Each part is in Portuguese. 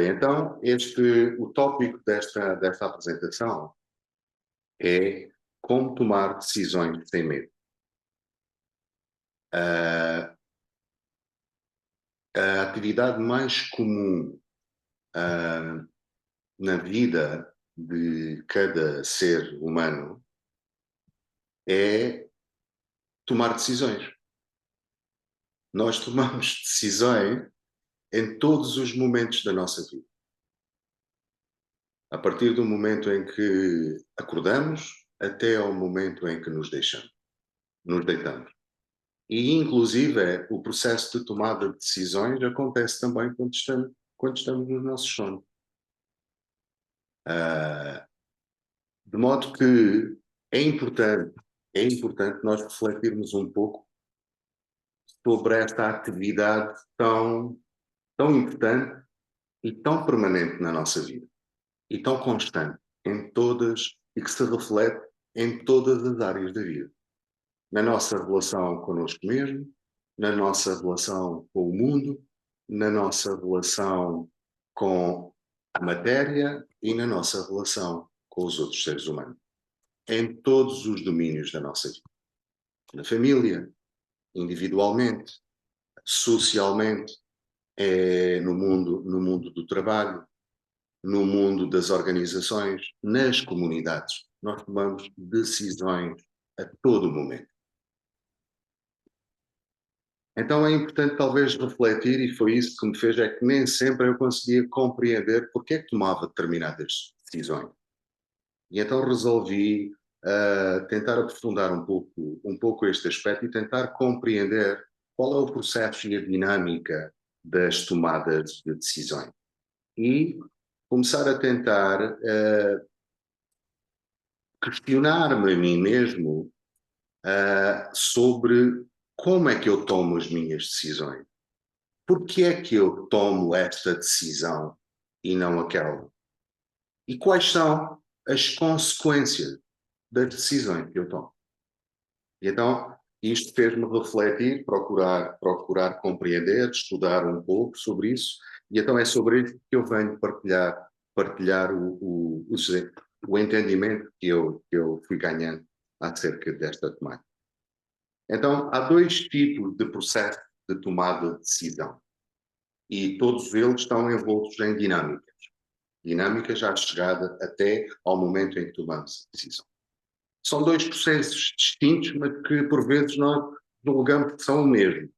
Então o tópico desta apresentação é como tomar decisões sem medo. A atividade mais comum na vida de cada ser humano é tomar decisões. Nós tomamos decisões em todos os momentos da nossa vida. A partir do momento em que acordamos até ao momento em que nos deitamos. E, inclusive, o processo de tomada de decisões acontece também quando estamos no nosso sono. De modo que é importante nós refletirmos um pouco sobre esta atividade tão importante e tão permanente na nossa vida. E tão constante e que se reflete em todas as áreas da vida. Na nossa relação connosco mesmo, na nossa relação com o mundo, na nossa relação com a matéria e na nossa relação com os outros seres humanos. Em todos os domínios da nossa vida. Na família, individualmente, socialmente, no mundo do trabalho, no mundo das organizações, nas comunidades. Nós tomamos decisões a todo momento. Então é importante talvez refletir, e foi isso que me fez, é que nem sempre eu conseguia compreender porque é que tomava determinadas decisões. E então resolvi tentar aprofundar um pouco este aspecto e tentar compreender qual é o processo e a dinâmica das tomadas de decisões. E começar a tentar questionar-me a mim mesmo sobre como é que eu tomo as minhas decisões. Por que é que eu tomo esta decisão e não aquela? E quais são as consequências das decisões que eu tomo? E então, isto fez-me refletir, procurar compreender, estudar um pouco sobre isso, e então é sobre isso que eu venho partilhar o entendimento que eu fui ganhando acerca desta temática. Então, há dois tipos de processo de tomada de decisão, e todos eles estão envoltos em dinâmicas. Dinâmicas já chegada até ao momento em que tomamos a decisão. São dois processos distintos, mas que por vezes nós julgamos que são o mesmo.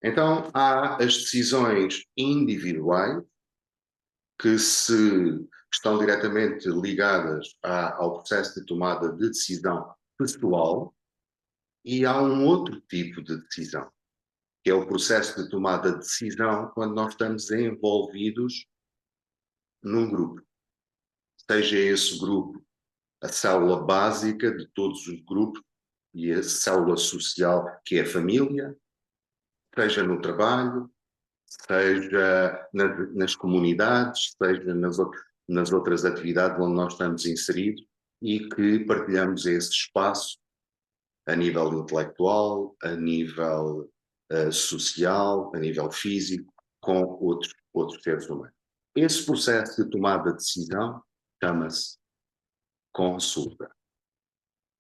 Então, há as decisões individuais, que estão diretamente ligadas ao processo de tomada de decisão pessoal, e há um outro tipo de decisão, que é o processo de tomada de decisão quando nós estamos envolvidos num grupo. Seja esse grupo a célula básica de todos os grupos e a célula social, que é a família, seja no trabalho, seja nas comunidades, seja nas outras atividades onde nós estamos inseridos e que partilhamos esse espaço a nível intelectual, a nível social, a nível físico, com outros seres humanos. Esse processo de tomada de decisão chama-se consulta.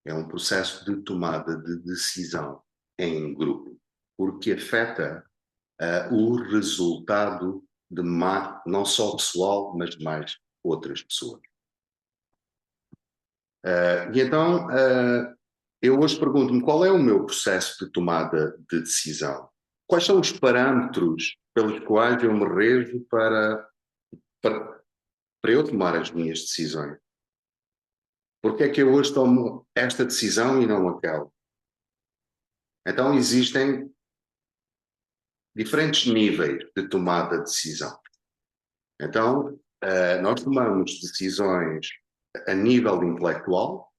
É um processo de tomada de decisão em grupo, porque afeta o resultado de não só pessoal, mas de mais outras pessoas. E então, eu hoje pergunto-me qual é o meu processo de tomada de decisão? Quais são os parâmetros pelos quais eu me rejo para eu tomar as minhas decisões? Porque é que eu hoje tomo esta decisão e não aquela? Então existem diferentes níveis de tomada de decisão. Então, nós tomamos decisões a nível intelectual,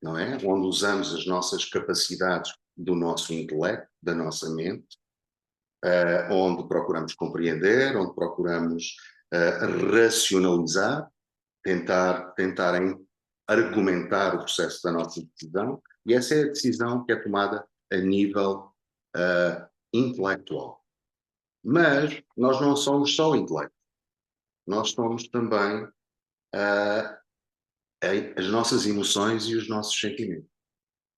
não é? Onde usamos as nossas capacidades do nosso intelecto, da nossa mente, onde procuramos compreender, onde procuramos racionalizar, tentar argumentar o processo da nossa decisão, e essa é a decisão que é tomada a nível intelectual. Mas nós não somos só intelecto, nós somos também ah, as nossas emoções e os nossos sentimentos.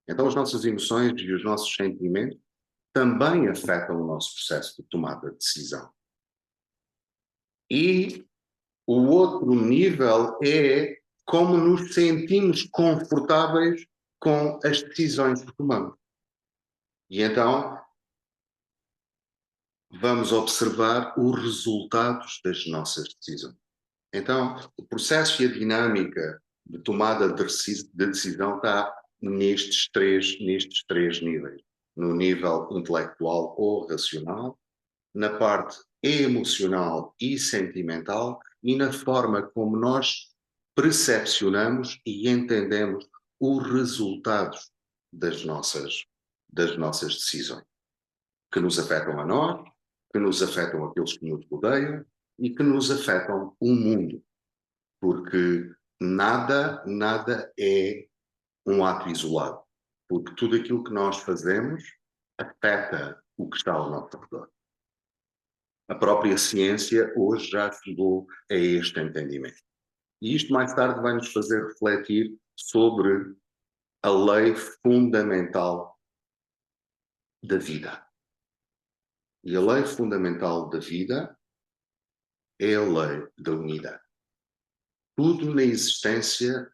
Então, as nossas emoções e os nossos sentimentos também afetam o nosso processo de tomada de decisão. E o outro nível é como nos sentimos confortáveis com as decisões que tomamos. E então vamos observar os resultados das nossas decisões. Então, o processo e a dinâmica de tomada de decisão está nestes três níveis. No nível intelectual ou racional, na parte emocional e sentimental e na forma como nós percepcionamos e entendemos os resultados das nossas decisões, que nos afetam a nós, que nos afetam aqueles que nos rodeiam e que nos afetam o mundo, porque nada é um ato isolado, porque tudo aquilo que nós fazemos afeta o que está ao nosso redor. A própria ciência hoje já chegou a este entendimento. E isto mais tarde vai nos fazer refletir sobre a lei fundamental da vida. E a lei fundamental da vida é a lei da unidade. Tudo na existência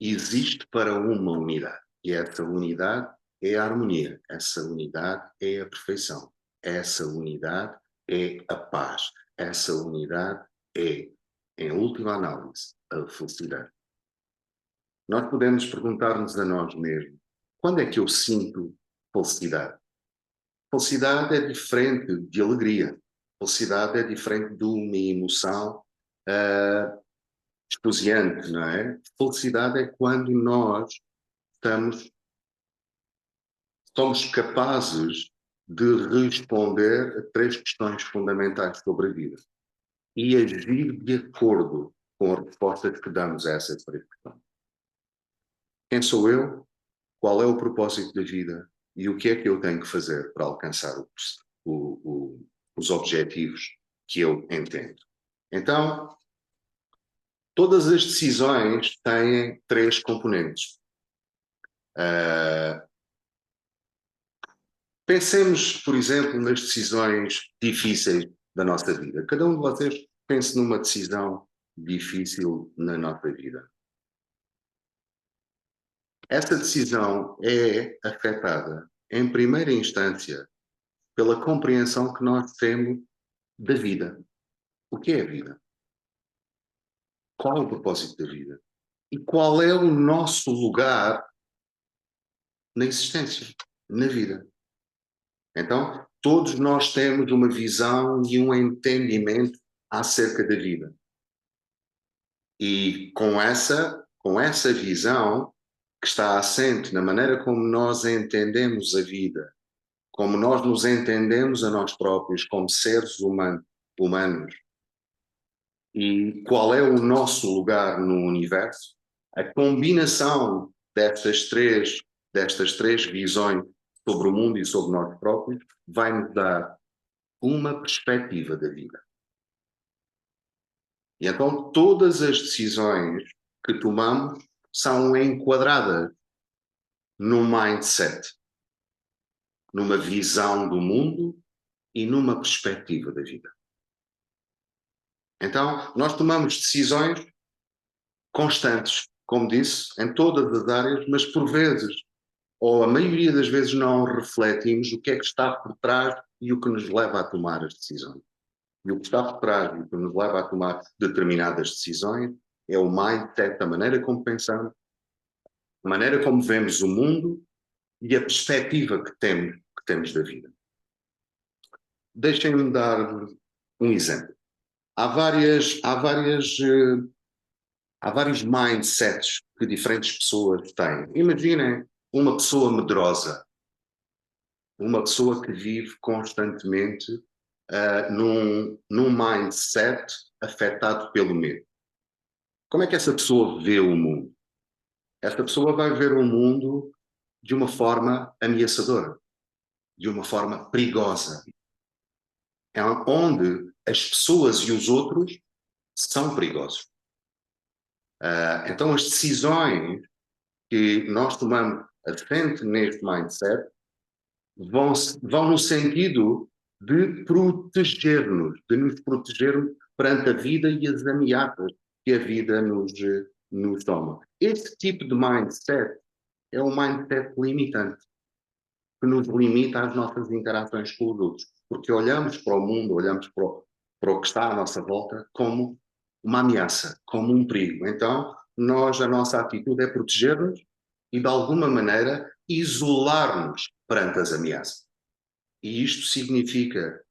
existe para uma unidade. E essa unidade é a harmonia, essa unidade é a perfeição, essa unidade é a paz, essa unidade é, em última análise, a felicidade. Nós podemos perguntar-nos a nós mesmos, quando é que eu sinto felicidade? Felicidade é diferente de alegria. Felicidade é diferente de uma emoção extasiante, não é? Felicidade é quando nós somos capazes de responder a três questões fundamentais sobre a vida e agir de acordo com as respostas que damos a essas três questões. Quem sou eu? Qual é o propósito da vida? E o que é que eu tenho que fazer para alcançar os objetivos que eu entendo? Então, todas as decisões têm três componentes. Pensemos, por exemplo, nas decisões difíceis da nossa vida. Cada um de vocês pense numa decisão difícil na nossa vida. Essa decisão é afetada, em primeira instância, pela compreensão que nós temos da vida. O que é a vida? Qual é o propósito da vida? E qual é o nosso lugar na existência, na vida? Então, todos nós temos uma visão e um entendimento acerca da vida. E com essa visão que está assente na maneira como nós entendemos a vida, como nós nos entendemos a nós próprios como seres humanos, e qual é o nosso lugar no universo, a combinação destas três visões sobre o mundo e sobre nós próprios vai nos dar uma perspectiva da vida. E então todas as decisões que tomamos são enquadradas num mindset, numa visão do mundo e numa perspectiva da vida. Então, nós tomamos decisões constantes, como disse, em todas as áreas, mas por vezes, ou a maioria das vezes, não refletimos o que é que está por trás e o que nos leva a tomar as decisões. E o que está por trás e o que nos leva a tomar determinadas decisões é o mindset, a maneira como pensamos, a maneira como vemos o mundo e a perspectiva que temos da vida. Deixem-me dar um exemplo. Há vários mindsets que diferentes pessoas têm. Imaginem uma pessoa medrosa, uma pessoa que vive constantemente num mindset afetado pelo medo. Como é que essa pessoa vê o mundo? Essa pessoa vai ver o mundo de uma forma ameaçadora. de uma forma perigosa. É onde as pessoas e os outros são perigosos. Então, as decisões que nós tomamos assente neste mindset vão no sentido de proteger-nos, de nos protegermos perante a vida e as ameaças que a vida nos toma. Este tipo de mindset é um mindset limitante, que nos limita às nossas interações com os outros, porque olhamos para o mundo, olhamos para o que está à nossa volta como uma ameaça, como um perigo. Então, a nossa atitude é proteger-nos e, de alguma maneira, isolar-nos perante as ameaças. E isto significa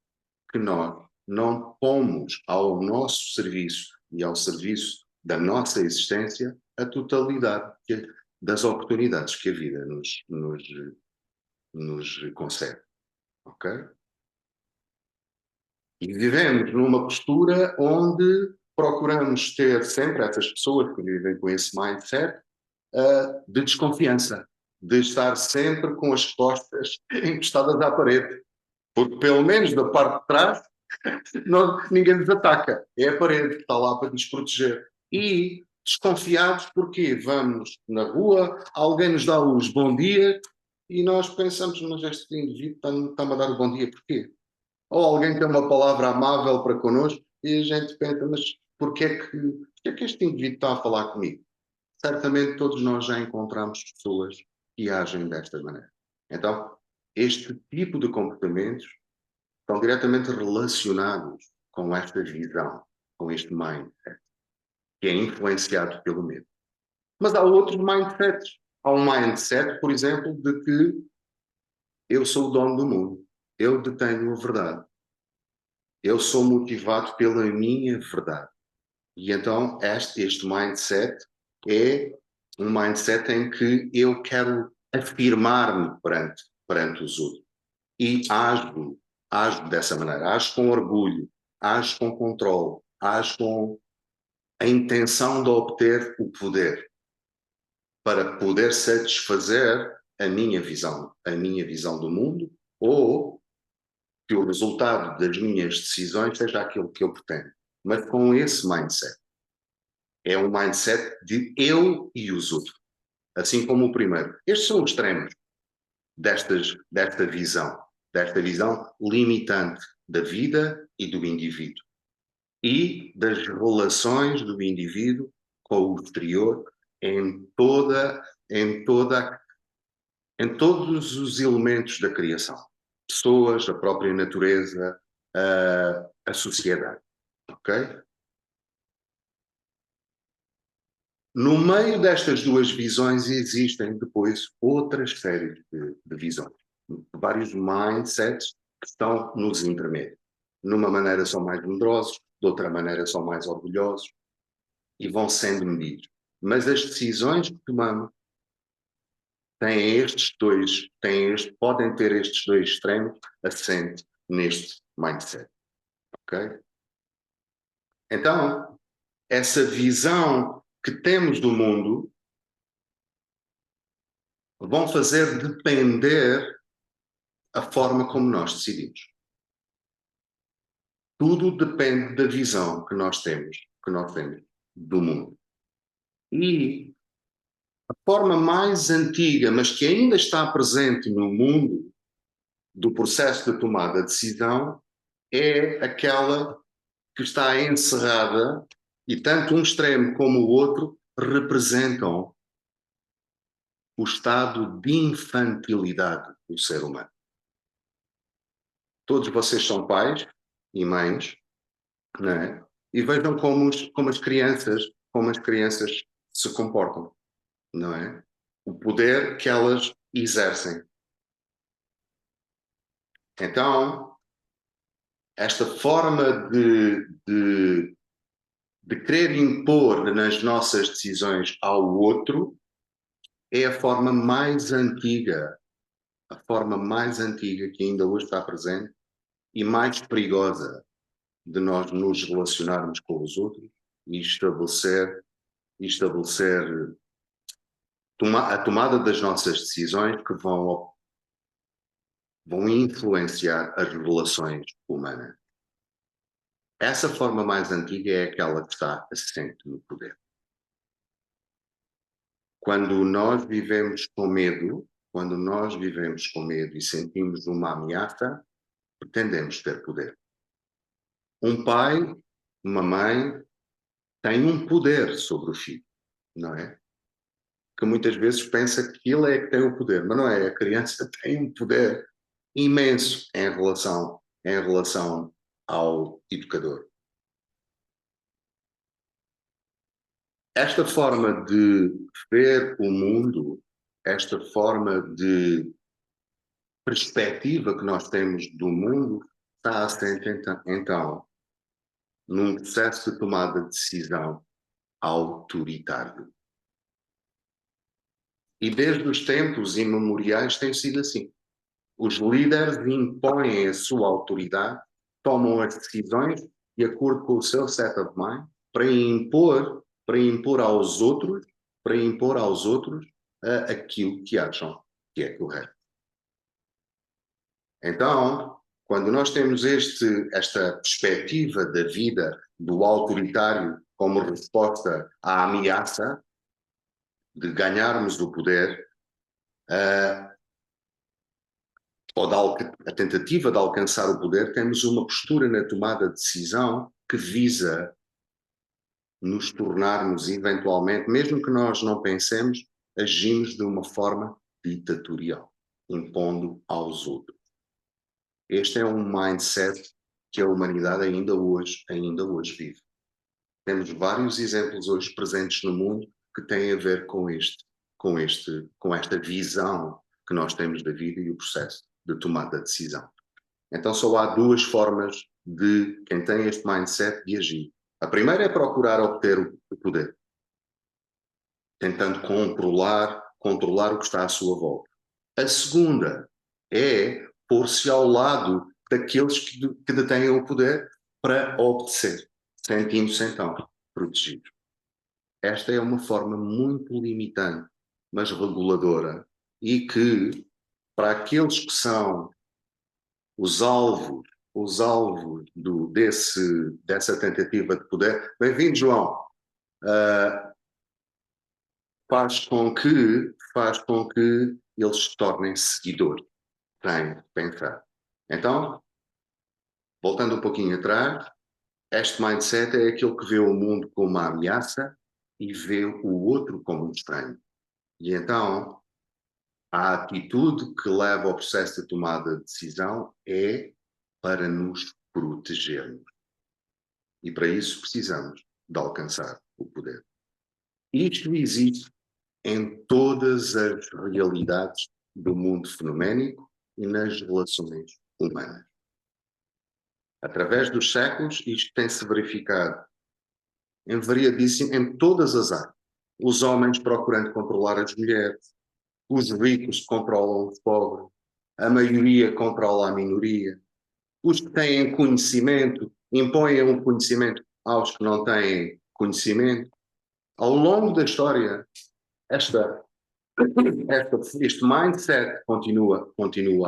que nós não pomos ao nosso serviço e ao serviço da nossa existência a totalidade das oportunidades que a vida nos concede. Ok? E vivemos numa postura onde procuramos ter sempre essas pessoas que vivem com esse mindset de desconfiança, de estar sempre com as costas encostadas à parede, porque pelo menos da parte de trás ninguém nos ataca, é a parede que está lá para nos proteger. E desconfiados porque vamos na rua, alguém nos dá os bom dia e nós pensamos, mas este indivíduo está-me a dar o bom dia, porquê? Ou alguém tem uma palavra amável para connosco e a gente pensa, mas porquê é que este indivíduo está a falar comigo? Certamente todos nós já encontramos pessoas que agem desta maneira. Então, este tipo de comportamentos estão diretamente relacionados com esta visão, com este mindset, que é influenciado pelo medo. Mas há outros mindsets. Há um mindset, por exemplo, de que eu sou o dono do mundo, eu detenho a verdade, eu sou motivado pela minha verdade. E então este mindset é um mindset em que eu quero afirmar-me perante os outros. E ajo dessa maneira, ajo com orgulho, ajo com controle, ajo com a intenção de obter o poder para poder satisfazer a minha visão do mundo, ou que o resultado das minhas decisões seja aquilo que eu pretendo. Mas com esse mindset. É um mindset de eu e os outros, assim como o primeiro. Estes são os extremos desta visão limitante da vida e do indivíduo e das relações do indivíduo com o exterior em toda, em todos os elementos da criação. Pessoas, a própria natureza, a sociedade. Ok? No meio destas duas visões existem depois outras séries de visões, vários mindsets que estão nos intermédios. Numa maneira são mais medrosos, de outra maneira são mais orgulhosos e vão sendo medidos. Mas as decisões que tomamos podem ter estes dois extremos assente neste mindset. Ok? Então, essa visão que temos do mundo vão fazer depender a forma como nós decidimos. Tudo depende da visão que nós temos do mundo. E a forma mais antiga, mas que ainda está presente no mundo do processo de tomada de decisão, é aquela que está encerrada e tanto um extremo como o outro representam o estado de infantilidade do ser humano. Todos vocês são pais e mães, não é? E vejam como as crianças se comportam, não é? O poder que elas exercem. Então, esta forma de querer impor nas nossas decisões ao outro é a forma mais antiga que ainda hoje está presente e mais perigosa de nós nos relacionarmos com os outros e estabelecer a tomada das nossas decisões que vão vão influenciar as relações humanas. Essa forma mais antiga é aquela que está assente no poder. Quando nós vivemos com medo, e sentimos uma ameaça, pretendemos ter poder. Um pai, uma mãe, tem um poder sobre o filho, não é? Que muitas vezes pensa que ele é que tem o poder, mas não é. A criança tem um poder imenso em relação ao educador. Esta forma de ver o mundo, esta forma de perspectiva que nós temos do mundo, está assente então num processo de tomada de decisão autoritário. E desde os tempos imemoriais tem sido assim. Os líderes impõem a sua autoridade, tomam as decisões de acordo com o seu set of mind para impor aos outros, aquilo que acham que é correto. Então, quando nós temos esta perspectiva da vida do autoritário como resposta à ameaça de ganharmos o poder, ou a tentativa de alcançar o poder, temos uma postura na tomada de decisão que visa nos tornarmos eventualmente, mesmo que nós não pensemos, agimos de uma forma ditatorial, impondo aos outros. Este é um mindset que a humanidade ainda hoje vive. Temos vários exemplos hoje presentes no mundo que têm a ver com esta visão que nós temos da vida e o processo de tomada de decisão. Então só há duas formas de quem tem este mindset de agir. A primeira é procurar obter o poder, tentando controlar o que está à sua volta. A segunda é pôr-se ao lado daqueles que detêm o poder para obedecer, sentindo-se então protegidos. Esta é uma forma muito limitante, mas reguladora, e que, para aqueles que são os alvos dessa tentativa de poder, bem-vindo, João, faz com que eles se tornem seguidores. Tem de pensar. Então, voltando um pouquinho atrás, este mindset é aquele que vê o mundo como uma ameaça e vê o outro como um estranho. E então, a atitude que leva ao processo de tomada de decisão é para nos protegermos. E para isso precisamos de alcançar o poder. Isto existe em todas as realidades do mundo fenoménico e nas relações humanas. Através dos séculos, isto tem-se verificado em todas as áreas. Os homens procurando controlar as mulheres, os ricos controlam os pobres, a maioria controla a minoria, os que têm conhecimento impõem um conhecimento aos que não têm conhecimento. Ao longo da história, este mindset continua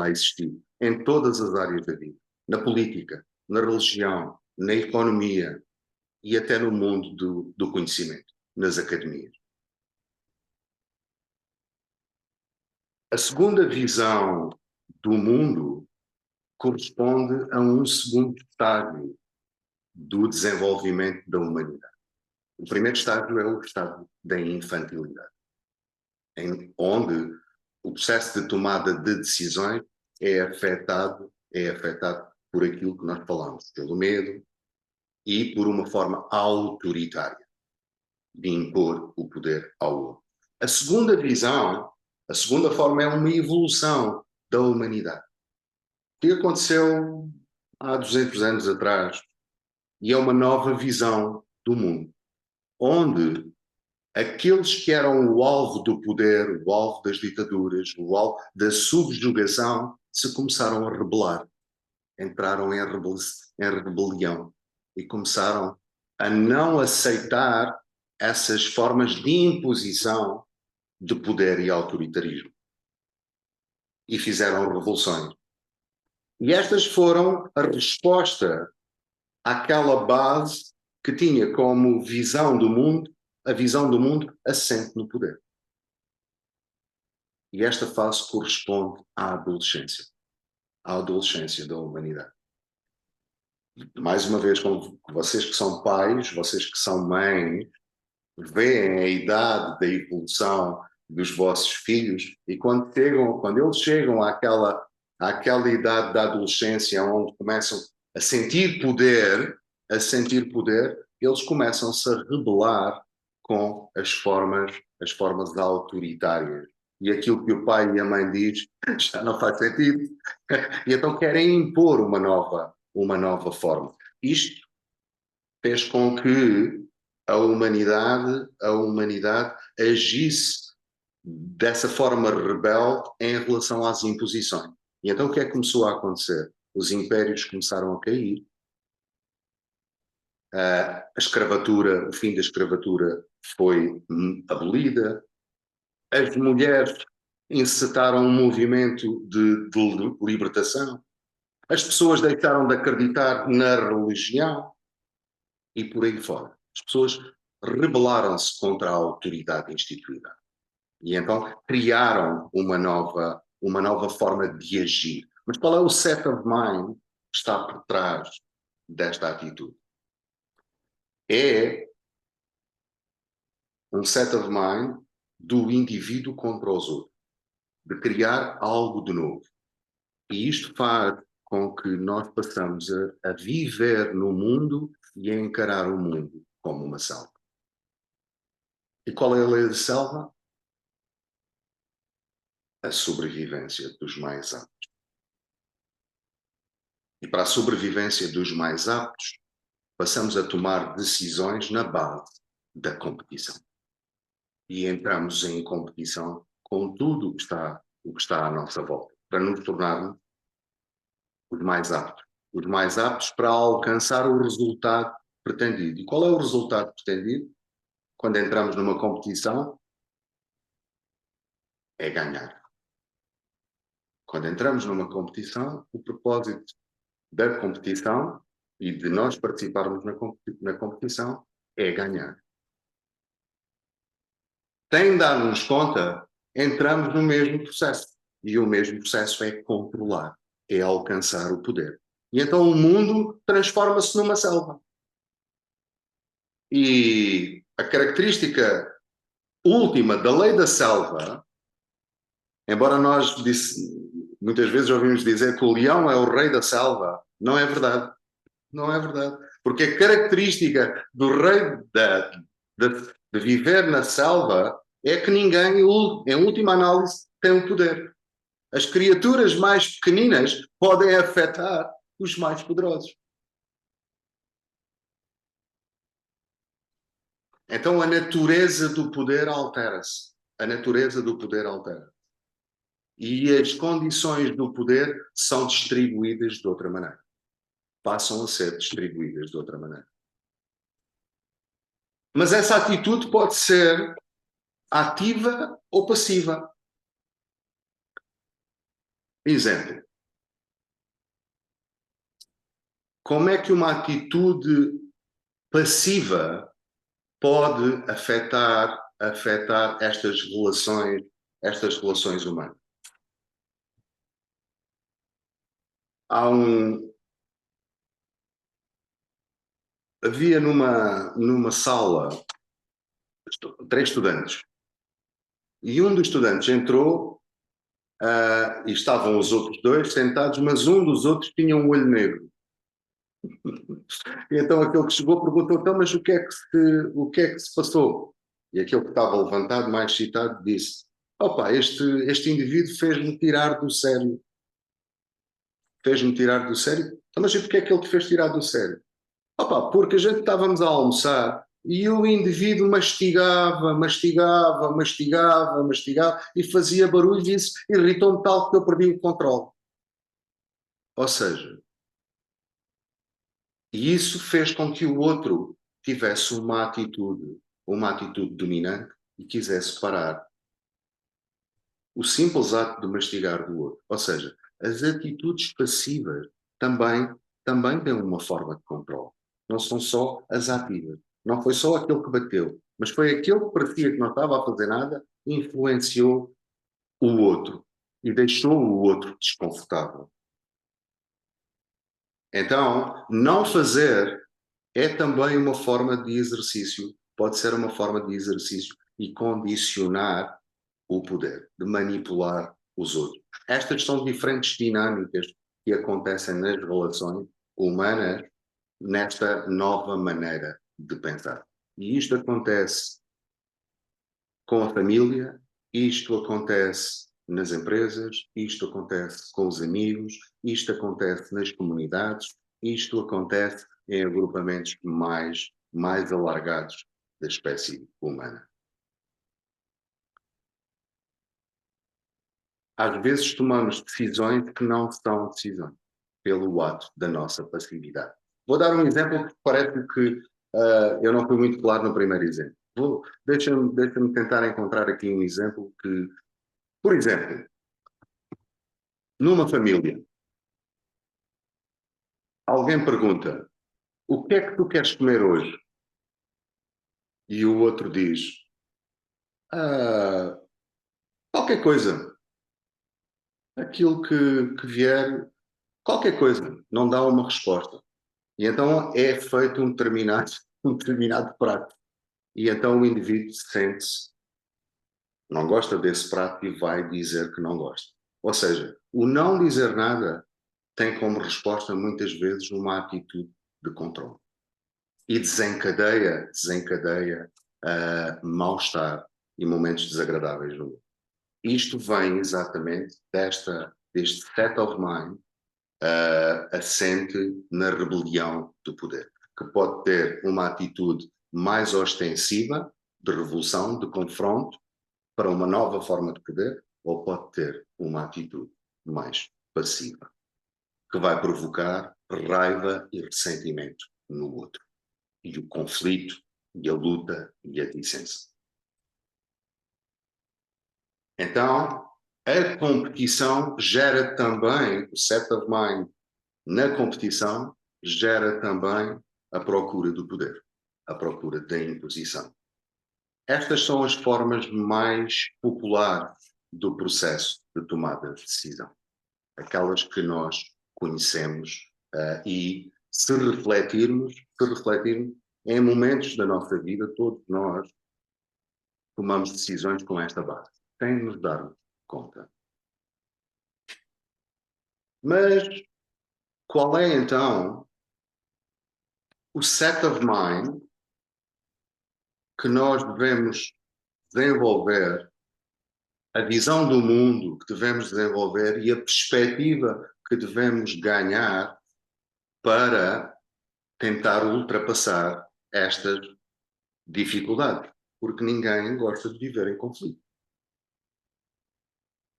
a existir em todas as áreas da vida, na política, na religião, na economia e até no mundo do conhecimento, nas academias. A segunda visão do mundo corresponde a um segundo estágio do desenvolvimento da humanidade. O primeiro estágio é o estágio da infantilidade, onde o processo de tomada de decisões é afetado por aquilo que nós falamos, pelo medo e por uma forma autoritária de impor o poder ao outro. A segunda forma é uma evolução da humanidade. O que aconteceu há 200 anos atrás e é uma nova visão do mundo, onde aqueles que eram o alvo do poder, o alvo das ditaduras, o alvo da subjugação, se começaram a rebelar, entraram em rebelião e começaram a não aceitar essas formas de imposição de poder e autoritarismo. E fizeram revoluções. E estas foram a resposta àquela base que tinha como visão do mundo, a visão do mundo assente no poder. E esta fase corresponde à adolescência da humanidade. Mais uma vez, como vocês que são pais, vocês que são mães, veem a idade da evolução dos vossos filhos e quando eles chegam àquela idade da adolescência onde começam a sentir poder, eles começam-se a rebelar com as formas autoritárias. E aquilo que o pai e a mãe diz já não faz sentido. E então querem impor uma nova forma. Isto fez com que a humanidade agisse dessa forma rebelde em relação às imposições. E então o que é que começou a acontecer? Os impérios começaram a cair, a escravatura, o fim da escravatura foi abolida, as mulheres encetaram um movimento de libertação, as pessoas deixaram de acreditar na religião e por aí fora. As pessoas rebelaram-se contra a autoridade instituída. E então criaram uma nova forma de agir. Mas qual é o set of mind que está por trás desta atitude? É um set of mind do indivíduo contra os outros, de criar algo de novo. E isto faz com que nós passamos a viver no mundo e a encarar o mundo como uma selva. E qual é a lei da selva? A sobrevivência dos mais aptos. E para a sobrevivência dos mais aptos, passamos a tomar decisões na base da competição. E entramos em competição com tudo o que está à nossa volta, para nos tornarmos os mais aptos. Os mais aptos para alcançar o resultado pretendido. E qual é o resultado pretendido? Quando entramos numa competição, é ganhar. Quando entramos numa competição, o propósito da competição e de nós participarmos na competição é ganhar. Sem darmos conta, entramos no mesmo processo. E o mesmo processo é controlar, é alcançar o poder. E então o mundo transforma-se numa selva. E a característica última da lei da selva, embora muitas vezes ouvimos dizer que o leão é o rei da selva, não é verdade. Não é verdade. Porque a característica do rei de viver na selva é que ninguém, em última análise, tem o poder. As criaturas mais pequeninas podem afetar os mais poderosos. Então a natureza do poder altera-se. A natureza do poder altera. E as condições do poder são distribuídas de outra maneira. Passam a ser distribuídas de outra maneira. Mas essa atitude pode ser ativa ou passiva. Exemplo. Como é que uma atitude passiva pode afetar estas relações humanas? Havia numa sala 3 estudantes e um dos estudantes entrou e estavam os outros 2 sentados, mas um dos outros tinha um olho negro. E então aquele que chegou perguntou, então, mas o que é que se passou? E aquele que estava levantado, mais excitado, disse, opa, este indivíduo fez-me tirar do sério. Fez-me tirar do sério? Então, mas e porquê é que ele te fez tirar do sério? Opa, porque a gente estávamos a almoçar e o indivíduo mastigava e fazia barulho e isso irritou-me tal que eu perdi o controle. Ou seja, e isso fez com que o outro tivesse uma atitude dominante e quisesse parar o simples ato de mastigar do outro. Ou seja, As atitudes passivas também têm uma forma de controle. Não são só as ativas. Não foi só aquele que bateu, mas foi aquele que parecia que não estava a fazer nada, influenciou o outro e deixou o outro desconfortável. Então, não fazer é também uma forma de exercício, pode ser uma forma de exercício e condicionar o poder, de manipular os outros. Estas são diferentes dinâmicas que acontecem nas relações humanas nesta nova maneira de pensar. E isto acontece com a família, isto acontece nas empresas, isto acontece com os amigos, isto acontece nas comunidades, isto acontece em agrupamentos mais alargados da espécie humana. Às vezes tomamos decisões que não são decisões, pelo ato da nossa passividade. Vou dar um exemplo que parece que eu não fui muito claro no primeiro exemplo. Deixa-me tentar encontrar aqui um exemplo que, por exemplo, numa família, alguém pergunta: o que é que tu queres comer hoje? E o outro diz: ah, qualquer coisa, aquilo que vier, qualquer coisa, não dá uma resposta. E então é feito um determinado prato. E então o indivíduo sente-se, não gosta desse prato e vai dizer que não gosta. Ou seja, o não dizer nada tem como resposta muitas vezes uma atitude de controle. E desencadeia mal-estar e momentos desagradáveis no mundo. Isto vem exatamente deste set of mind assente na rebelião do poder, que pode ter uma atitude mais ostensiva, de revolução, de confronto, para uma nova forma de poder, ou pode ter uma atitude mais passiva, que vai provocar raiva e ressentimento no outro. E o conflito, e a luta, e a dissensão. Então, a competição gera também, o set of mind na competição, gera também a procura do poder, a procura da imposição. Estas são as formas mais populares do processo de tomada de decisão. Aquelas que nós conhecemos e se refletirmos em momentos da nossa vida, todos nós tomamos decisões com esta base. Tem de nos dar conta. Mas qual é então o set of mind que nós devemos desenvolver, a visão do mundo que devemos desenvolver e a perspectiva que devemos ganhar para tentar ultrapassar estas dificuldades? Porque ninguém gosta de viver em conflito.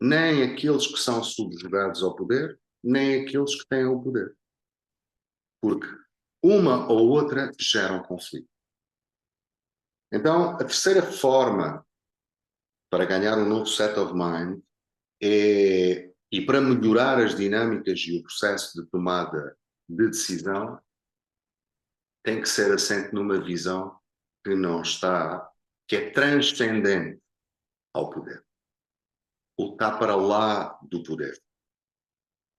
Nem aqueles que são subjugados ao poder, nem aqueles que têm o poder. Porque uma ou outra geram conflito. Então, a terceira forma para ganhar um novo set of mind e para melhorar as dinâmicas e o processo de tomada de decisão, tem que ser assente numa visão que não está, que é transcendente ao poder. O está para lá do poder.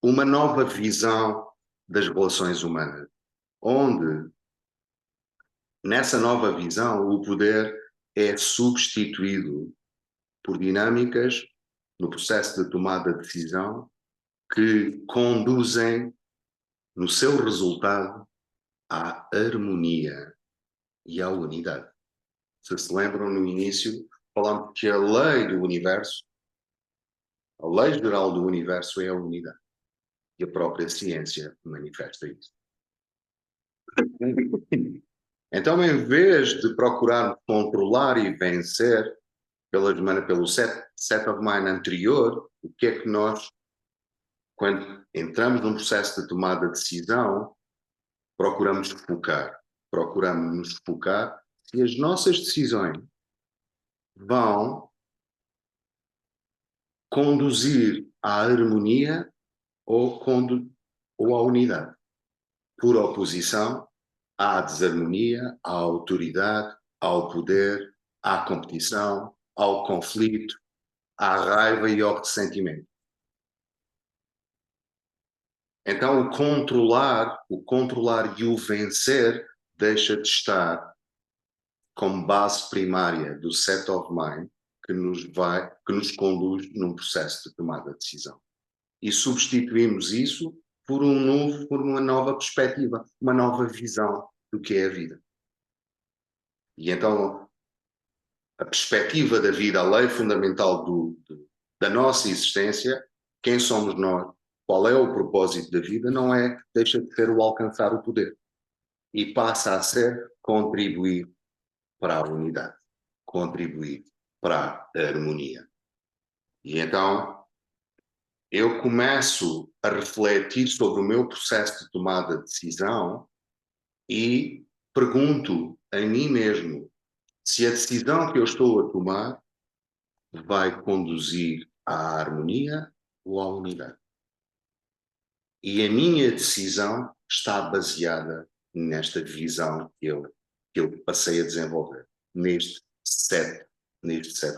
Uma nova visão das relações humanas, onde, nessa nova visão, o poder é substituído por dinâmicas no processo de tomada de decisão que conduzem, no seu resultado, à harmonia e à unidade. Se lembram, no início, falamos que a lei do universo, a lei geral do universo é a unidade. E a própria ciência manifesta isso. Então, em vez de procurar controlar e vencer pelo set of mind anterior, o que é que nós, quando entramos num processo de tomada de decisão, procuramos focar? Procuramos nos focar se as nossas decisões vão conduzir à harmonia ou à unidade. Por oposição à desarmonia, à autoridade, ao poder, à competição, ao conflito, à raiva e ao ressentimento. Então, o controlar e o vencer deixa de estar como base primária do set of mind que nos conduz num processo de tomada de decisão. E substituímos isso por uma nova perspectiva, uma nova visão do que é a vida. E então, a perspectiva da vida, a lei fundamental da nossa existência, quem somos nós, qual é o propósito da vida, deixa de ser o alcançar o poder. E passa a ser contribuir para a unidade, contribuir para a harmonia. E então, eu começo a refletir sobre o meu processo de tomada de decisão e pergunto a mim mesmo se a decisão que eu estou a tomar vai conduzir à harmonia ou à unidade. E a minha decisão está baseada nesta visão que eu passei a desenvolver, neste set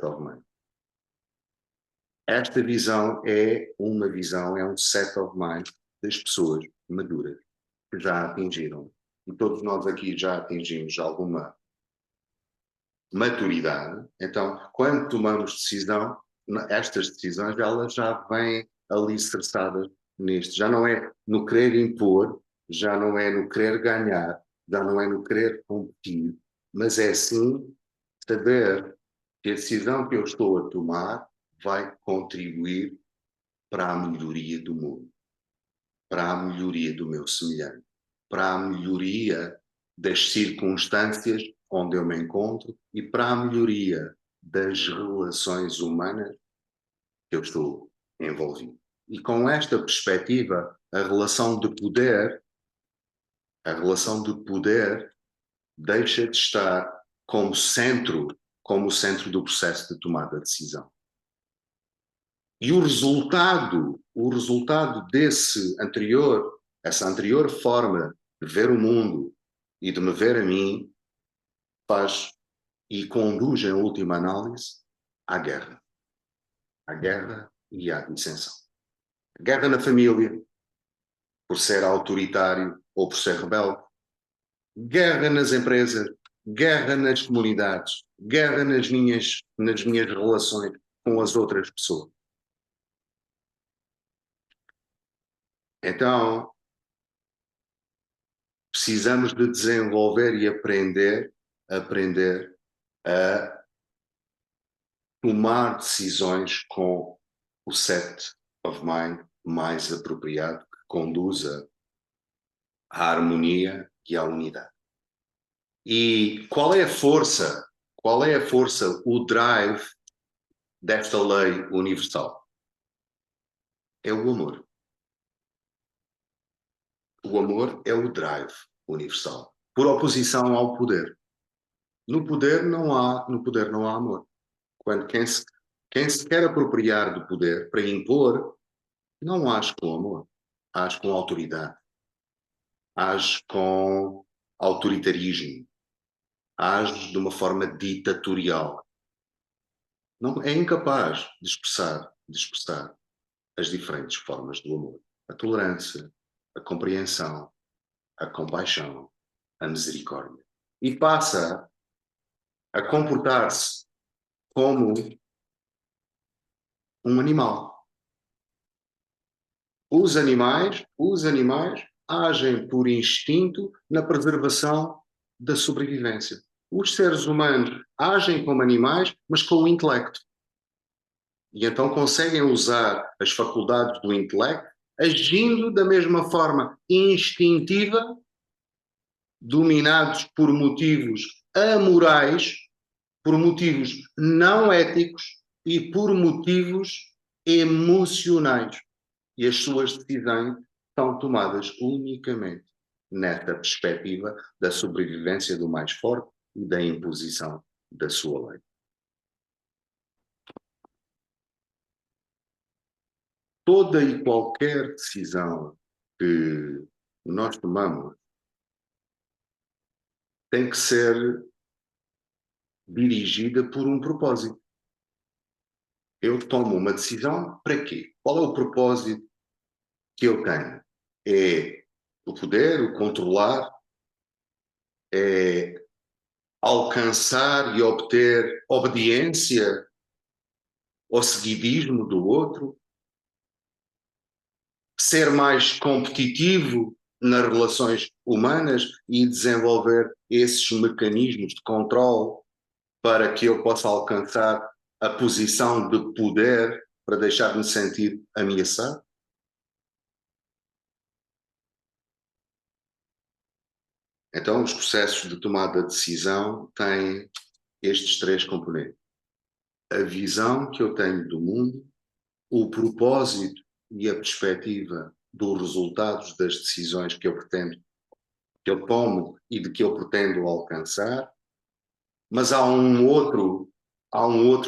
of mind. Esta visão é um set of mind das pessoas maduras que já atingiram, e todos nós aqui já atingimos alguma maturidade. Então, quando tomamos decisão, estas decisões elas já vêm alicerçadas nisto. Já não é no querer impor, já não é no querer ganhar, já não é no querer competir, mas é sim saber que a decisão que eu estou a tomar vai contribuir para a melhoria do mundo, para a melhoria do meu semelhante, para a melhoria das circunstâncias onde eu me encontro e para a melhoria das relações humanas que eu estou envolvido. E com esta perspectiva, a relação de poder deixa de estar como o centro do processo de tomada de decisão. E o resultado essa anterior forma de ver o mundo e de me ver a mim, faz e conduz, em última análise, à guerra. À guerra e à dissensão. Guerra na família, por ser autoritário ou por ser rebelde. Guerra nas empresas, guerra nas comunidades, guerra nas minhas relações com as outras pessoas. Então, precisamos de desenvolver e aprender a tomar decisões com o set of mind mais apropriado que conduza à harmonia e à unidade. E qual é a força, o drive desta lei universal? É o amor. O amor é o drive universal, por oposição ao poder. No poder não há amor. Quando quem se quer apropriar do poder para impor, não age com amor, age com autoridade, age com autoritarismo, age de uma forma ditatorial. Não, é incapaz de expressar as diferentes formas do amor. A tolerância, a compreensão, a compaixão, a misericórdia. E passa a comportar-se como um animal. Os animais agem por instinto na preservação da sobrevivência. Os seres humanos agem como animais, mas com o intelecto. E então conseguem usar as faculdades do intelecto, agindo da mesma forma instintiva, dominados por motivos amorais, por motivos não éticos e por motivos emocionais. E as suas decisões são tomadas unicamente nesta perspectiva da sobrevivência do mais forte e da imposição da sua lei. toda e qualquer decisão que nós tomamos tem que ser dirigida por um propósito. Eu tomo uma decisão para quê? Qual é o propósito que eu tenho? É o poder, o controlar, é alcançar e obter obediência ou seguidismo do outro, ser mais competitivo nas relações humanas e desenvolver esses mecanismos de controle para que eu possa alcançar a posição de poder para deixar de me sentir ameaçado? Então, os processos de tomada de decisão têm estes três componentes: a visão que eu tenho do mundo, o propósito e a perspectiva dos resultados das decisões que eu pretendo, que eu tomo e de que eu pretendo alcançar, mas há um outro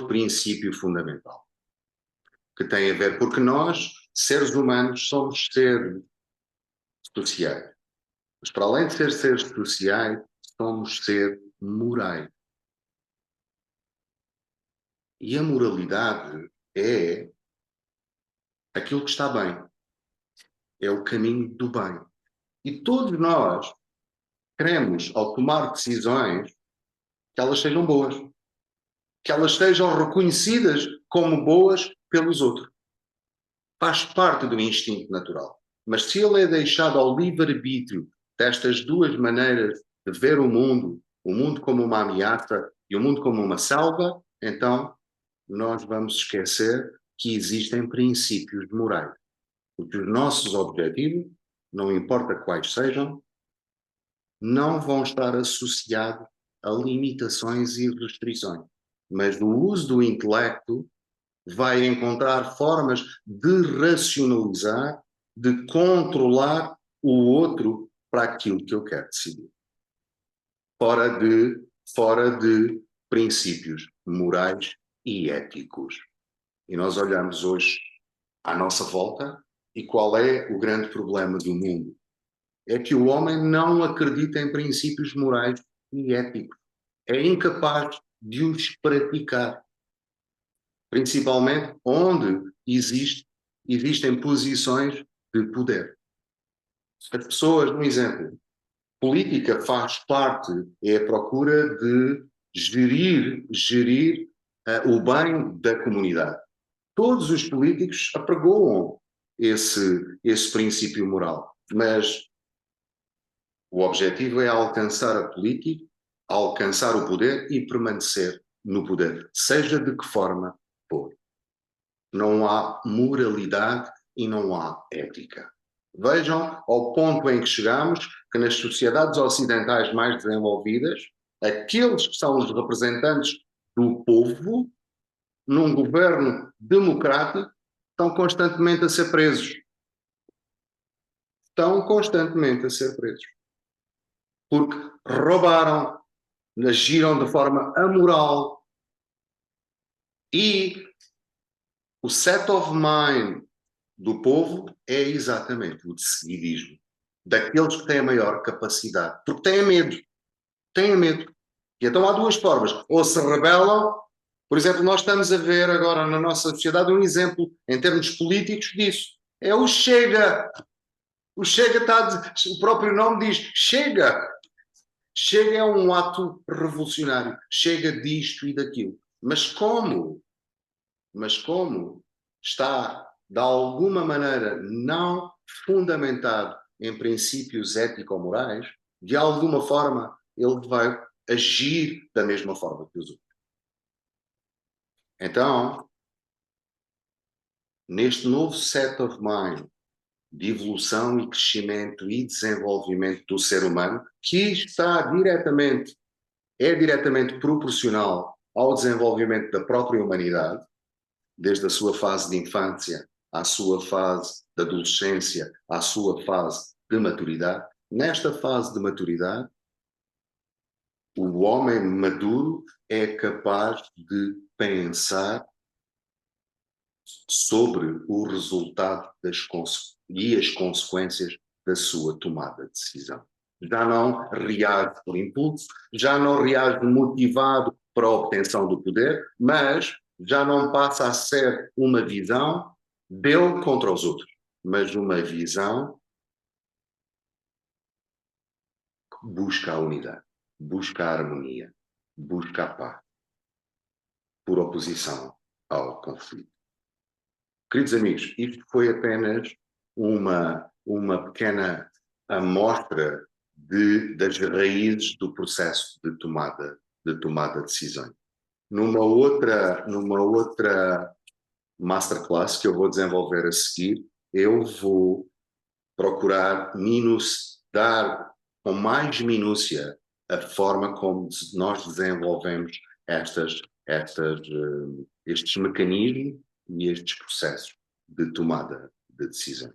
princípio fundamental que tem a ver, porque nós, seres humanos, somos seres sociais. Mas para além de ser seres sociais, somos seres morais. E a moralidade é aquilo que está bem, é o caminho do bem. E todos nós queremos, ao tomar decisões, que elas sejam boas, que elas sejam reconhecidas como boas pelos outros. Faz parte do instinto natural. Mas se ele é deixado ao livre-arbítrio destas duas maneiras de ver o mundo como uma ameaça e o mundo como uma selva, então nós vamos esquecer que existem princípios morais. Porque os nossos objetivos, não importa quais sejam, não vão estar associados a limitações e restrições. Mas o uso do intelecto vai encontrar formas de racionalizar, de controlar o outro para aquilo que eu quero decidir. Fora de princípios morais e éticos. E nós olhamos hoje à nossa volta e qual é o grande problema do mundo? É que o homem não acredita em princípios morais e éticos. É incapaz de os praticar. Principalmente onde existem posições de poder. As pessoas, um exemplo, política faz parte, é a procura de gerir o bem da comunidade. Todos os políticos apregoam esse princípio moral, mas o objetivo é alcançar a política, alcançar o poder e permanecer no poder, seja de que forma for. Não há moralidade e não há ética. Vejam ao ponto em que chegamos que nas sociedades ocidentais mais desenvolvidas, aqueles que são os representantes do povo, num governo democrático, estão constantemente a ser presos. Estão constantemente a ser presos. Porque roubaram, agiram de forma amoral e o set of mind do povo é exatamente o decidivismo. Daqueles que têm a maior capacidade. Porque têm medo. Têm medo. E então há duas formas. Ou se rebelam, por exemplo, nós estamos a ver agora na nossa sociedade um exemplo em termos políticos disso. É o Chega. O Chega está, o próprio nome diz Chega. Chega é um ato revolucionário. Chega disto e daquilo. Mas como? Mas como está, de alguma maneira, não fundamentado em princípios ético-morais, de alguma forma ele vai agir da mesma forma que os outros. Então, neste novo set of mind de evolução e crescimento e desenvolvimento do ser humano, que é diretamente proporcional ao desenvolvimento da própria humanidade, desde a sua fase de infância à sua fase de adolescência, à sua fase de maturidade. Nesta fase de maturidade, o homem maduro é capaz de pensar sobre o resultado e as consequências da sua tomada de decisão. Já não reage por impulso, já não reage motivado para a obtenção do poder, mas já não passa a ser uma visão dele contra os outros, mas uma visão que busca a unidade, busca a harmonia, busca a paz, por oposição ao conflito. Queridos amigos, isto foi apenas uma pequena amostra das raízes do processo de tomada de decisões. Numa outra masterclass que eu vou desenvolver a seguir, eu vou procurar dar com mais minúcia a forma como nós desenvolvemos estes mecanismos e estes processos de tomada de decisão.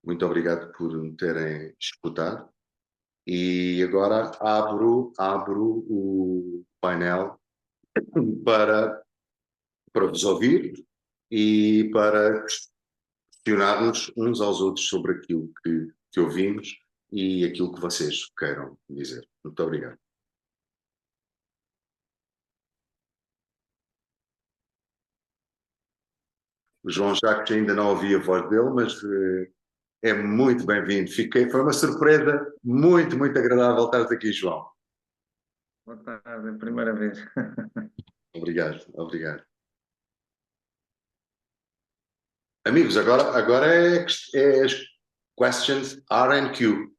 Muito obrigado por me terem escutado e agora abro o painel para vos ouvir e para questionarmos uns aos outros sobre aquilo que ouvimos e aquilo que vocês queiram dizer. Muito obrigado. O João Jacques ainda não ouvi a voz dele, mas é muito bem-vindo. Foi uma surpresa muito, muito agradável estar aqui, João. Boa tarde, é a primeira vez. Obrigado, obrigado. Amigos, agora é as questions R&Q.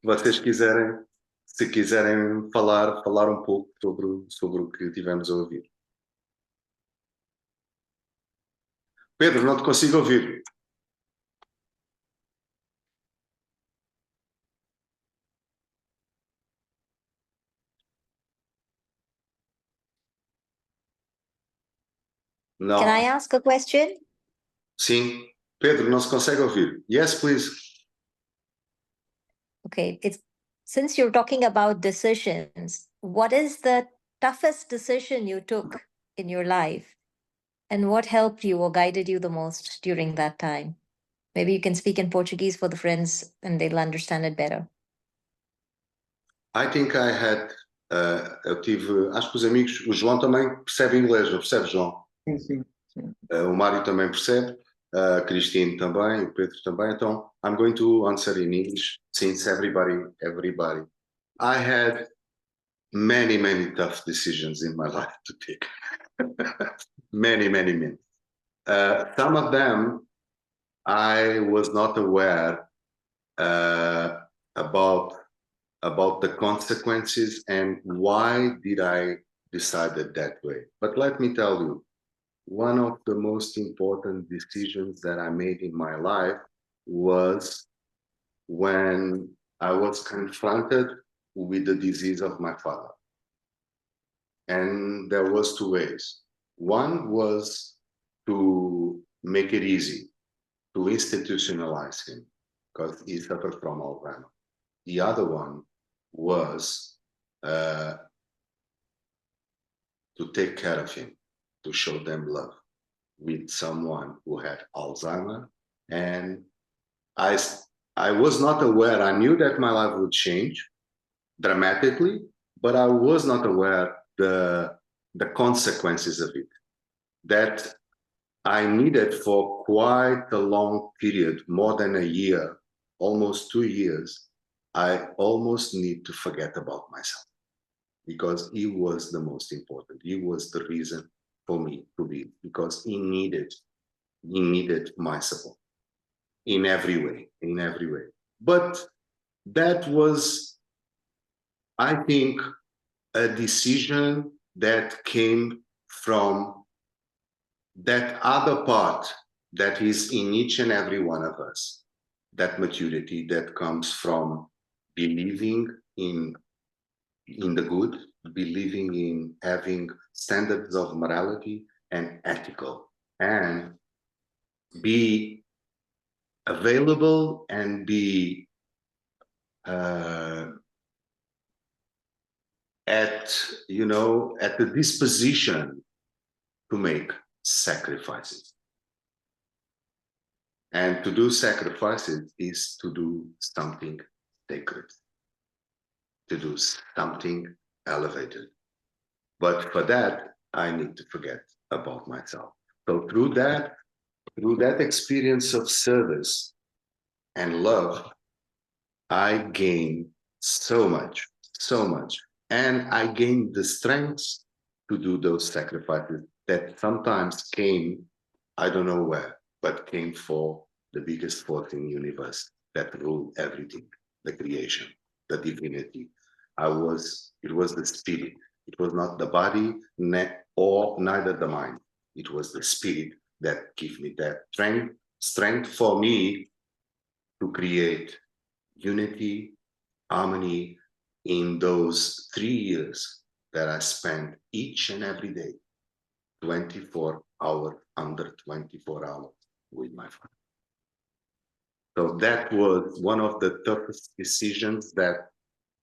Vocês quiserem, se quiserem falar um pouco sobre o que tivemos a ouvir. Pedro, não te consigo ouvir. Não. Can I ask a question? Sim. Pedro, não se consegue ouvir. Yes, please. Okay, since you're talking about decisions, what is the toughest decision you took in your life? And what helped you or guided you the most during that time? Maybe you can speak in Portuguese for the friends and they'll understand it better. I think I had. Eu tive. Acho que os amigos. O João também percebe inglês, não percebe, João? Sim. O Mário também percebe. A Cristine também. O Pedro também. Então, I'm going to answer in English since everybody. I had many tough decisions in my life to take. many. Some of them I was not aware about the consequences and why did I decide it that way. But let me tell you, one of the most important decisions that I made in my life was when I was confronted with the disease of my father. And there was two ways. One was to make it easy, to institutionalize him, because he suffered from Alzheimer's. The other one was to take care of him, to show them love with someone who had Alzheimer's. And I was not aware. I knew that my life would change dramatically, but I was not aware the consequences of it. That I needed for quite a long period, more than a year, almost 2 years, I almost need to forget about myself because he was the most important. He was the reason for me to live because he needed my support in every way. But that was, I think, a decision that came from that other part that is in each and every one of us, that maturity that comes from believing in the good, believing in having standards of morality and ethical, and be available and be at the disposition to make sacrifices. And to do sacrifices is to do something sacred, to do something elevated. But for that, I need to forget about myself. So through that experience of service and love, I gain so much. And I gained the strength to do those sacrifices that sometimes came, I don't know where, but came for the biggest force in the universe that ruled everything, the creation, the divinity. It was the spirit. It was not the body, or neither the mind. It was the spirit that gave me that strength for me to create unity, harmony in those 3 years that I spent each and every day, 24 hours, under 24 hours with my father. So that was one of the toughest decisions that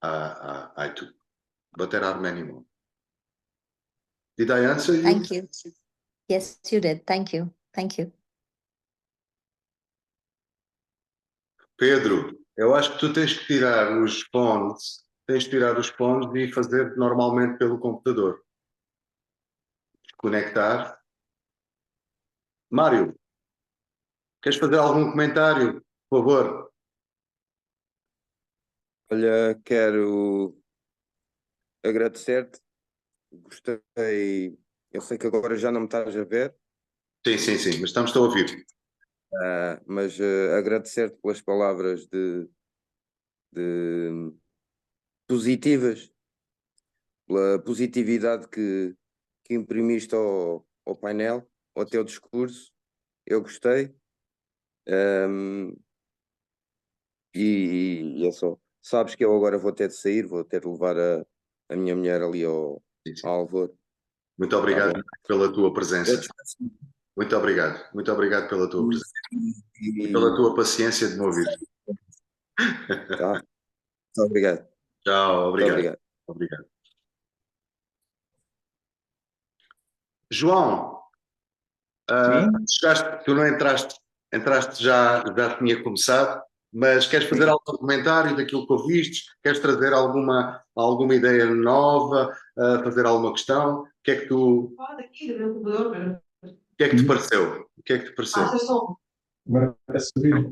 I took, but there are many more. Did I answer you? Thank you. Yes, you did. Thank you. Thank you. Pedro, eu acho que tu tens que tirar os fones e fazer normalmente pelo computador. Conectar. Mário, queres fazer algum comentário, por favor? Olha, quero agradecer-te. Gostei. Eu sei que agora já não me estás a ver, Sim, mas estamos a ouvir. mas agradecer-te pelas palavras de positivas, pela positividade que imprimiste ao painel, ao teu discurso. Eu gostei. E é só. Sabes que eu agora vou ter de sair, vou ter de levar a minha mulher ali ao Alvor. Muito obrigado pela tua presença. Muito obrigado pela tua presença e pela tua paciência de me ouvir. Tá. Muito obrigado. Tchau, obrigado. João, tu não entraste já tinha começado, mas queres fazer algum comentário daquilo que ouviste? Queres trazer alguma ideia nova, fazer alguma questão? O que é que tu... O que é que te pareceu?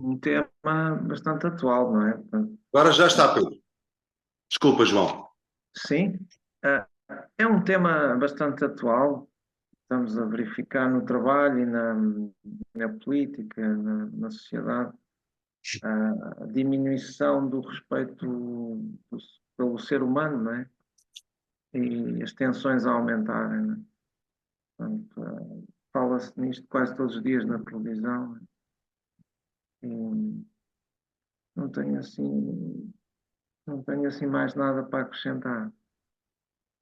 Um tema bastante atual, não é? Agora já está, Pedro. Desculpa, João. Sim, é um tema bastante atual. Estamos a verificar no trabalho e na política, na sociedade, a diminuição do respeito pelo ser humano, não é? E as tensões a aumentarem, não é? Portanto, fala-se nisto quase todos os dias na televisão, não é? E não tenho assim mais nada para acrescentar.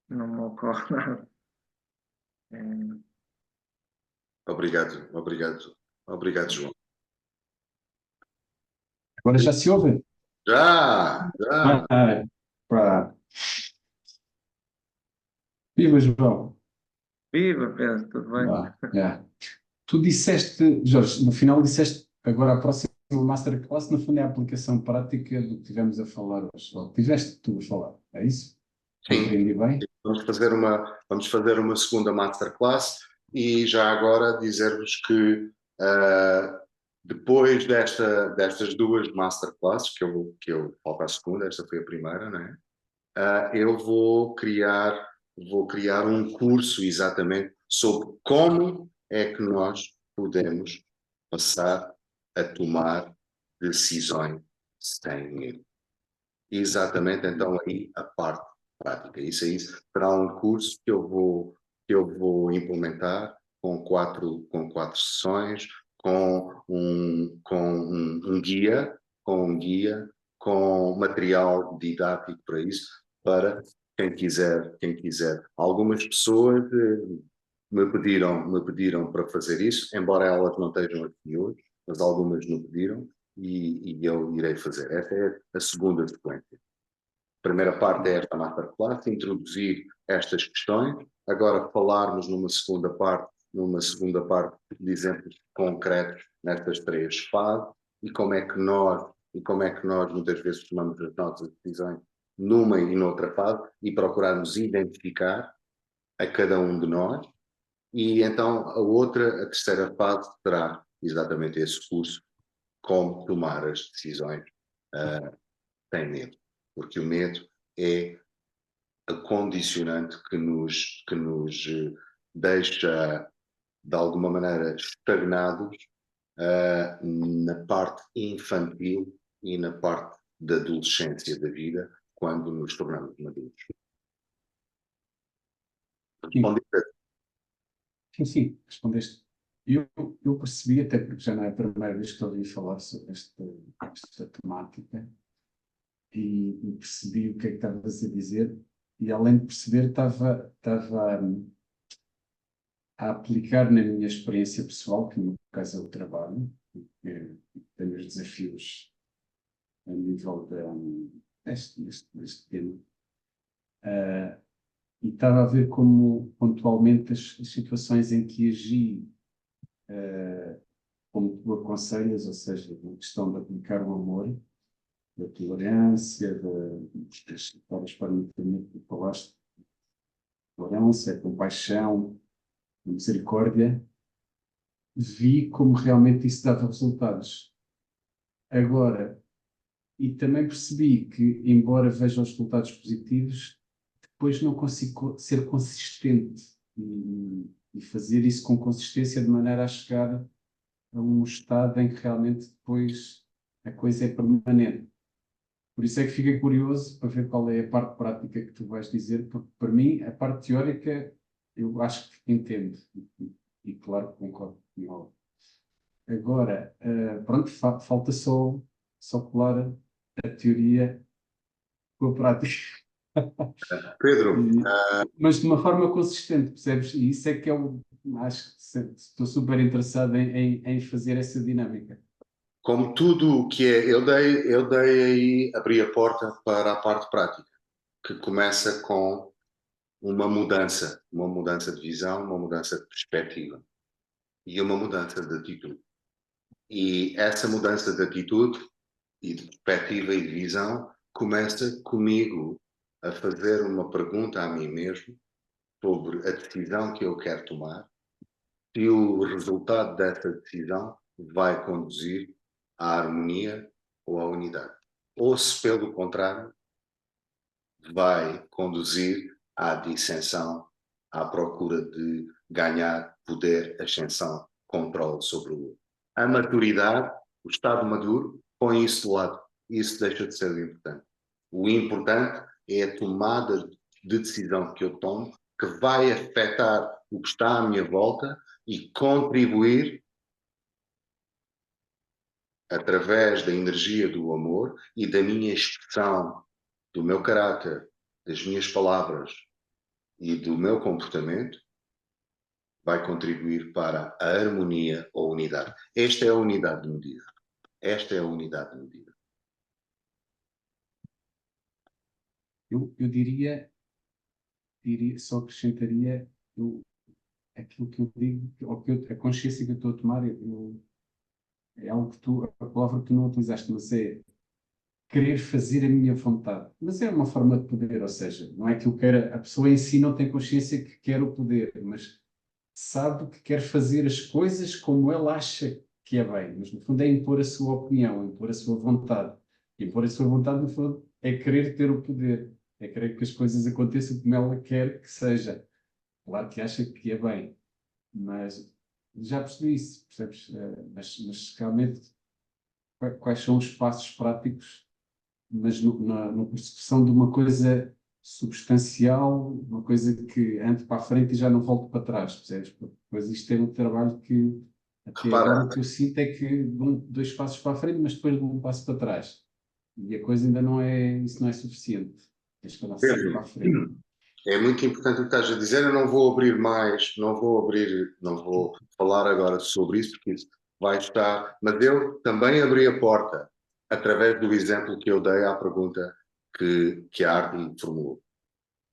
Não me ocorre nada. Obrigado, João. Agora já se ouve? Já. Viva, João. Viva, Pedro, tudo bem? Tu disseste, Jorge, no final disseste, agora a próxima masterclass, no fundo é a aplicação prática do que tivemos a falar hoje. Ou tiveste tu a falar, é isso? Sim. Entendi bem? Vamos fazer uma segunda masterclass e já agora dizer-vos que depois destas duas masterclasses, que eu falta a segunda, esta foi a primeira, não é? Eu vou criar um curso exatamente sobre como é que nós podemos passar a tomar decisões sem medo. Exatamente, então aí a parte prática. Isso aí será um curso que eu vou implementar com quatro sessões, com um guia, com material didático para isso, para quem quiser. Algumas pessoas me pediram para fazer isso, embora elas não estejam aqui hoje, mas algumas me pediram e eu irei fazer. Esta é a segunda sequência. A primeira parte é esta masterclass, introduzir estas questões, agora falarmos numa segunda parte numa segunda parte, de exemplos concretos nestas 3 fases e como é que nós muitas vezes tomamos as nossas decisões numa e noutra fase e procurarmos identificar a cada um de nós. E então a terceira fase será exatamente esse curso, como tomar as decisões sem medo, porque o medo é a condicionante que nos deixa de alguma maneira estagnados na parte infantil e na parte da adolescência da vida, quando nos tornamos maduros. Sim, respondeste. Eu percebi, até porque já não é a primeira vez que ouvi falar sobre esta temática, e percebi o que é que estavas a dizer, e além de perceber, estava a aplicar na minha experiência pessoal, que no caso é o trabalho, que tenho os desafios a nível deste tema. E estava a ver como pontualmente as situações em que agi, como tu aconselhas, ou seja, a questão de aplicar o amor, da tolerância, das várias formas que tu falaste, tolerância, compaixão, misericórdia, vi como realmente isso dava resultados. Agora, e também percebi que, embora veja os resultados positivos, depois não consigo ser consistente e fazer isso com consistência de maneira a chegar a um estado em que realmente depois a coisa é permanente. Por isso é que fiquei curioso para ver qual é a parte prática que tu vais dizer, porque para mim a parte teórica eu acho que entendo e claro que concordo com ela. Agora, pronto, falta só colar a teoria com a prática. Pedro, Mas de uma forma consistente, percebes? E isso é que acho que estou super interessado em fazer essa dinâmica. como tudo o que é, eu dei aí, abri a porta para a parte prática, que começa com uma mudança de visão, uma mudança de perspectiva e uma mudança de atitude. E essa mudança de atitude e de perspectiva e de visão começa comigo a fazer uma pergunta a mim mesmo sobre a decisão que eu quero tomar, se o resultado dessa decisão vai conduzir à harmonia ou à unidade. Ou se, pelo contrário, vai conduzir à dissensão, à procura de ganhar poder, ascensão, controle sobre o outro. A maturidade, o estado maduro, põe isso de lado. Isso deixa de ser o importante. O importante é a tomada de decisão que eu tomo, que vai afetar o que está à minha volta e contribuir através da energia do amor e da minha expressão, do meu caráter, das minhas palavras e do meu comportamento, vai contribuir para a harmonia ou unidade. Esta é a unidade de medida. Esta é a unidade de medida. Eu diria, só acrescentaria aquilo que eu digo, ou a consciência que eu estou a tomar, é algo que a palavra que tu não utilizaste, mas é querer fazer a minha vontade. Mas é uma forma de poder, ou seja, não é que eu queira, a pessoa em si não tem consciência que quer o poder, mas sabe que quer fazer as coisas como ela acha que é bem, mas no fundo é impor a sua opinião, impor a sua vontade. Impor a sua vontade, no fundo, é querer ter o poder, é querer que as coisas aconteçam como ela quer que seja. Claro que acha que é bem, mas já percebi isso, percebes? Mas realmente, quais são os passos práticos, mas na percepção de uma coisa substancial, uma coisa que ande para a frente e já não volte para trás, percebes? Pois isto é um trabalho que até agora o que eu sinto é que dou 2 passos para a frente, mas depois dou 1 passo para trás. E a coisa ainda não é, isso não é suficiente. Tens que andar sempre para a frente. É muito importante o que estás a dizer. Eu não vou abrir mais, não vou falar agora sobre isso, porque isso vai estar. Mas eu também abri a porta através do exemplo que eu dei à pergunta que a Arden formulou.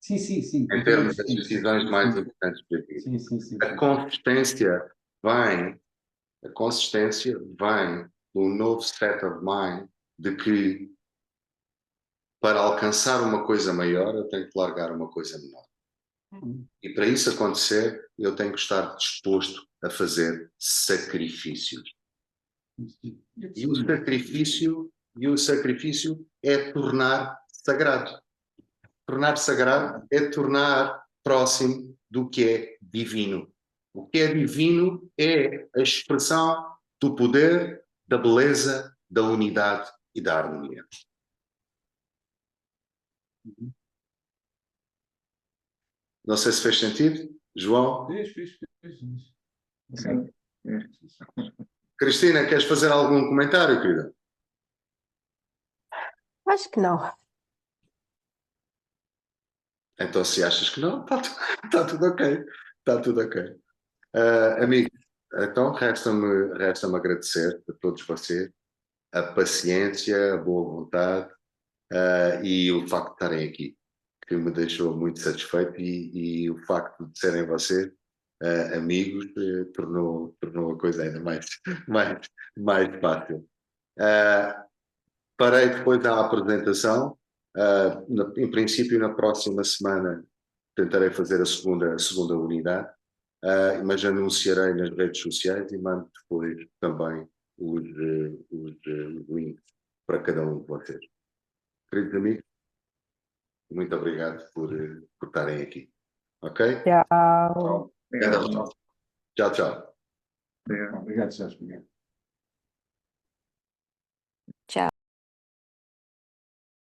Sim, sim, sim. em termos das decisões mais importantes para ti. Sim, sim, sim. A consistência vem do novo set of mind de que para alcançar uma coisa maior eu tenho que largar uma coisa menor. E para isso acontecer, eu tenho que estar disposto a fazer sacrifícios. E o sacrifício é tornar sagrado. Tornar sagrado é tornar próximo do que é divino. O que é divino é a expressão do poder, da beleza, da unidade e da harmonia. Não sei se fez sentido, João. Fez. Sim. Cristina, queres fazer algum comentário, querida? Acho que não. Então, se achas que não, está tudo ok. Está tudo ok. Amigos, então resta-me agradecer a todos vocês a paciência, a boa vontade e o facto de estarem aqui, que me deixou muito satisfeito e o facto de serem vocês amigos tornou a coisa ainda mais fácil. Farei depois da apresentação. Em princípio, na próxima semana tentarei fazer a segunda unidade, mas anunciarei nas redes sociais e mando depois também os links para cada um de vocês. Queridos amigos, muito obrigado por estarem aqui. Ok? Tchau. Tchau, tchau. Obrigado. Obrigado, Jorge. Obrigado.